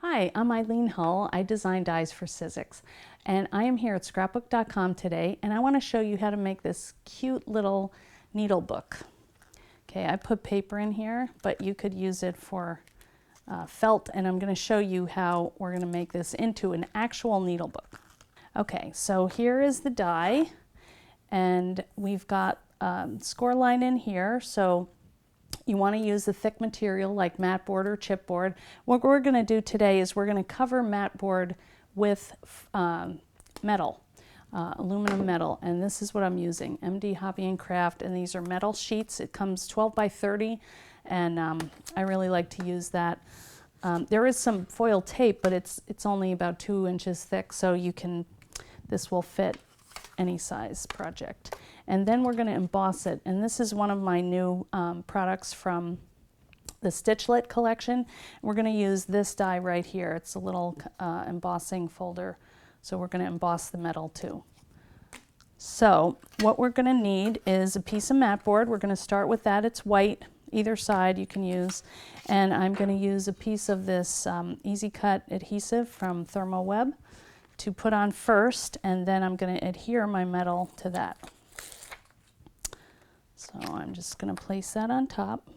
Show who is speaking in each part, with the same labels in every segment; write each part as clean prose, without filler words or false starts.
Speaker 1: Hi, I'm Eileen Hull. I design dies for Sizzix, and I am here at Scrapbook.com today, and I want to show you how to make this cute little needle book. Okay, I put paper in here, but you could use it for felt, and I'm going to show you how we're going to make this into an actual needle book. Okay, so here is the die, and we've got score line in here, so you want to use the thick material like mat board or chipboard. What we're going to do today is we're going to cover mat board with metal, aluminum metal, and this is what I'm using, MD Hobby and Craft, and these are metal sheets. It comes 12 by 30, and I really like to use that. There is some foil tape, but it's only about 2 inches thick, so this will fit any size project. And then we're going to emboss it, and this is one of my new products from the Stitchlet collection. We're going to use this die right here. It's a little embossing folder, so we're going to emboss the metal too. So what we're going to need is a piece of mat board. We're going to start with that. It's white, either side you can use, and I'm going to use a piece of this Easy Cut adhesive from ThermoWeb to put on first, and then I'm going to adhere my metal to that. So I'm just going to place that on top.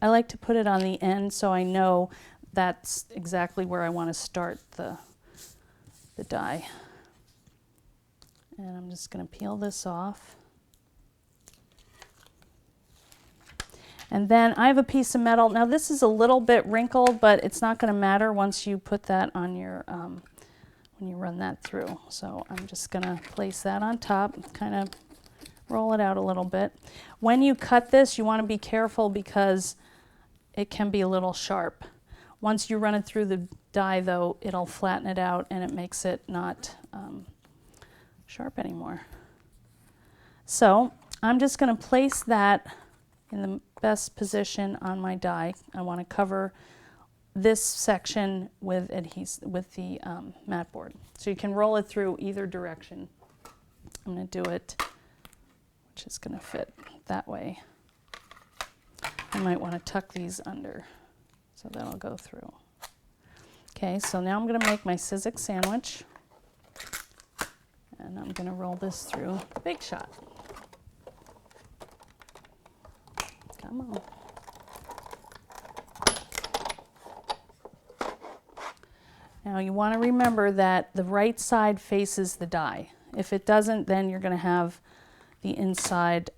Speaker 1: I like to put it on the end so I know that's exactly where I want to start the die. And I'm just going to peel this off. And then I have a piece of metal. Now this is a little bit wrinkled, but it's not going to matter once you put that on your, when you run that through. So I'm just going to place that on top, kind of roll it out a little bit. When you cut this, you want to be careful because it can be a little sharp. Once you run it through the die, though, it'll flatten it out and it makes it not sharp anymore. So I'm just going to place that in the best position on my die. I want to cover this section with the mat board. So you can roll it through either direction. I'm going to do it, which is going to fit that way. I might want to tuck these under so that'll go through. Okay, so now I'm going to make my Sizzix sandwich, and I'm going to roll this through Big Shot. Come on. Now you want to remember that the right side faces the die. If it doesn't, then you're going to have the inside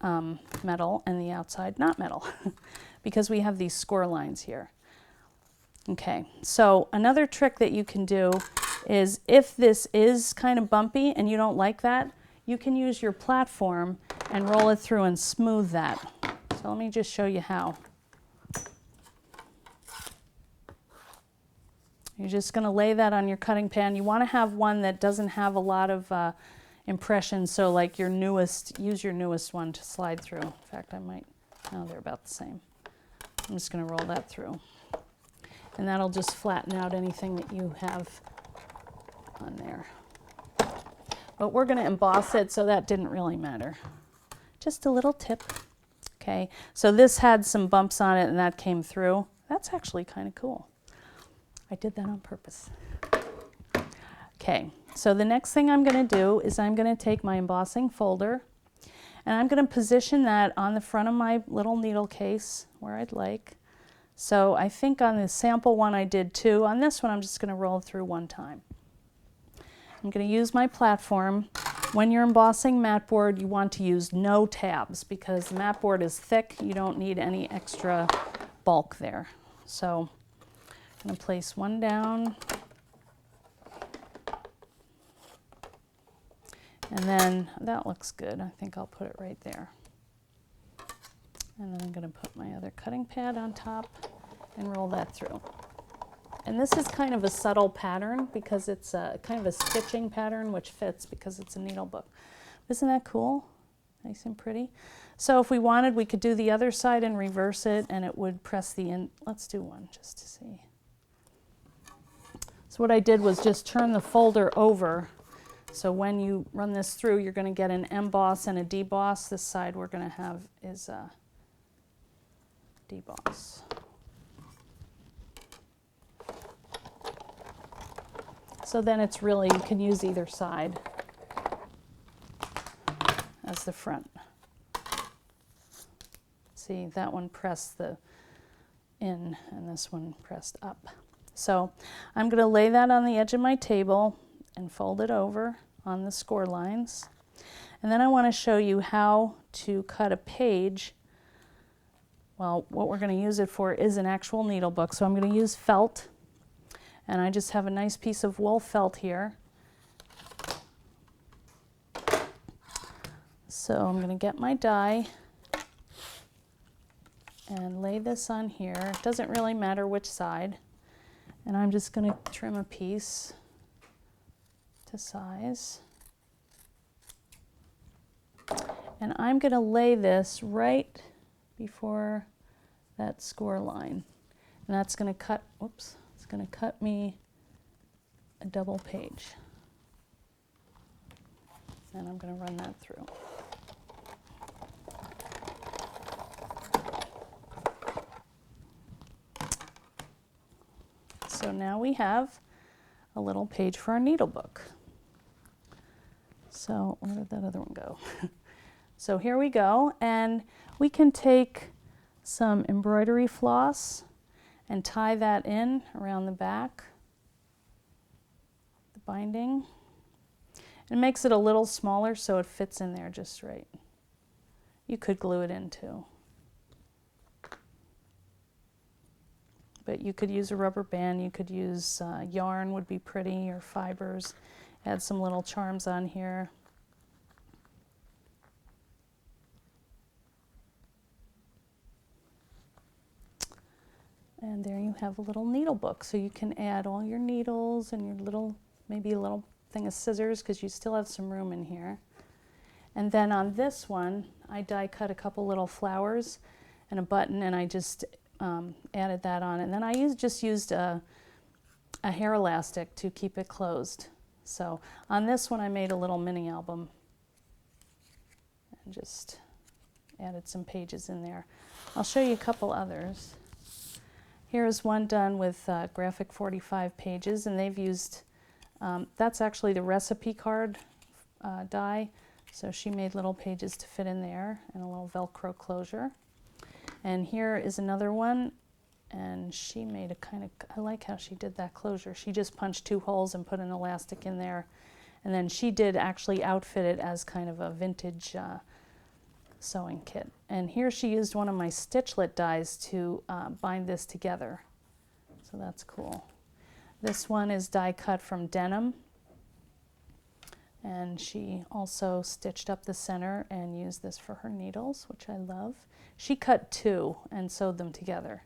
Speaker 1: metal and the outside not metal because we have these score lines here. Okay, so another trick that you can do is if this is kind of bumpy and you don't like that, you can use your platform and roll it through and smooth that. So let me just show you how. You're just going to lay that on your cutting pan. You want to have one that doesn't have a lot of impression, so like your newest, use your newest one to slide through. In fact, I might, no, they're about the same. I'm just going to roll that through. And that'll just flatten out anything that you have on there. But we're going to emboss it, so that didn't really matter. Just a little tip. Okay, so this had some bumps on it and that came through. That's actually kind of cool. I did that on purpose. Okay, so the next thing I'm going to do is I'm going to take my embossing folder and I'm going to position that on the front of my little needle case where I'd like. So I think on the sample one I did 2. On this one I'm just going to roll through 1 time. I'm going to use my platform. When you're embossing mat board, you want to use no tabs because the mat board is thick. You don't need any extra bulk there. So I'm going to place one down. And then that looks good. I think I'll put it right there. And then I'm going to put my other cutting pad on top and roll that through. And this is kind of a subtle pattern because it's a kind of a stitching pattern which fits because it's a needle book. Isn't that cool? Nice and pretty. So if we wanted, we could do the other side and reverse it and it would press the in. Let's do one just to see. So what I did was just turn the folder over. So when you run this through, you're going to get an emboss and a deboss. This side we're going to have is a deboss. So then it's really, you can use either side as the front. See, that one pressed the in and this one pressed up. So I'm going to lay that on the edge of my table and fold it over on the score lines. And then I want to show you how to cut a page. Well, what we're going to use it for is an actual needle book. So I'm going to use felt, and I just have a nice piece of wool felt here. So I'm going to get my die and lay this on here. It doesn't really matter which side. And I'm just going to trim a piece to size. And I'm going to lay this right before that score line. And that's going to cut, whoops, it's going to cut me a double page. And I'm going to run that through. So now we have a little page for our needle book. So where did that other one go? So here we go, and we can take some embroidery floss and tie that in around the back, the binding. It makes it a little smaller so it fits in there just right. You could glue it in too. But you could use a rubber band, you could use yarn would be pretty, or fibers. Add some little charms on here. And there you have a little needle book. So you can add all your needles and your little, maybe a little thing of scissors, because you still have some room in here. And then on this one, I die cut a couple little flowers and a button, and I just added that on. And then I just used a hair elastic to keep it closed. So on this one I made a little mini album and just added some pages in there. I'll show you a couple others. Here's one done with graphic 45 pages, and they've used, that's actually the recipe card die. So she made little pages to fit in there and a little Velcro closure. And here is another one, and she made a kind of, I like how she did that closure. She just punched 2 holes and put an elastic in there. And then she did actually outfit it as kind of a vintage sewing kit. And here she used one of my stitchlet dies to bind this together. So that's cool. This one is die cut from denim. And she also stitched up the center and used this for her needles, which I love. She cut 2 and sewed them together.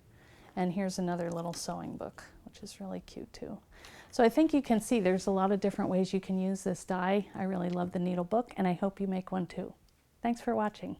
Speaker 1: And here's another little sewing book, which is really cute too. So I think you can see there's a lot of different ways you can use this die. I really love the needle book, and I hope you make one too. Thanks for watching.